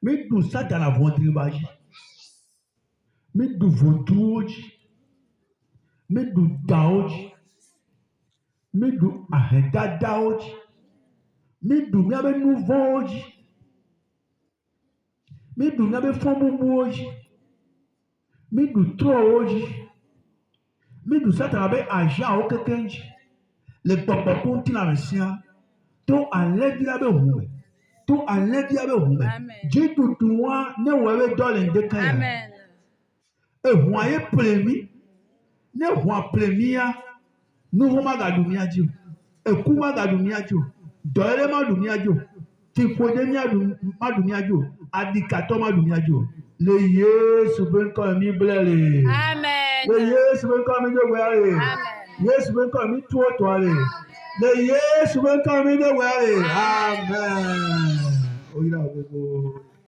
A: Mi du satana vondri baji. Mi du vondruji. Mi du daoji. Mi du ahenda daoji. Mi du miabe nouvoji. Mi du miabe fomumu hoje. Mi du tro hoje. Mi du satana be agent o kekenji. Le papa konti na mesia. To alegi la be hume. To alegi la be hume.
B: Amen.
A: Jitu tuwa ne wewe dole ndeka ya.
B: Amen.
A: Huaye plemi. Ne hua plemia. Nuhu magadumia jiu. Eku magadumia jiu. Dole madumia jiu. Tifode madumia jiu. Adikato madumia jiu. Le Yesu ben komi blele.
B: Amen.
A: Le Yesu ben komi de wale.
B: Amen.
A: Yesu ben komi tuo toale. Le Yesu ben komi de wale. Amen. Oira gogo.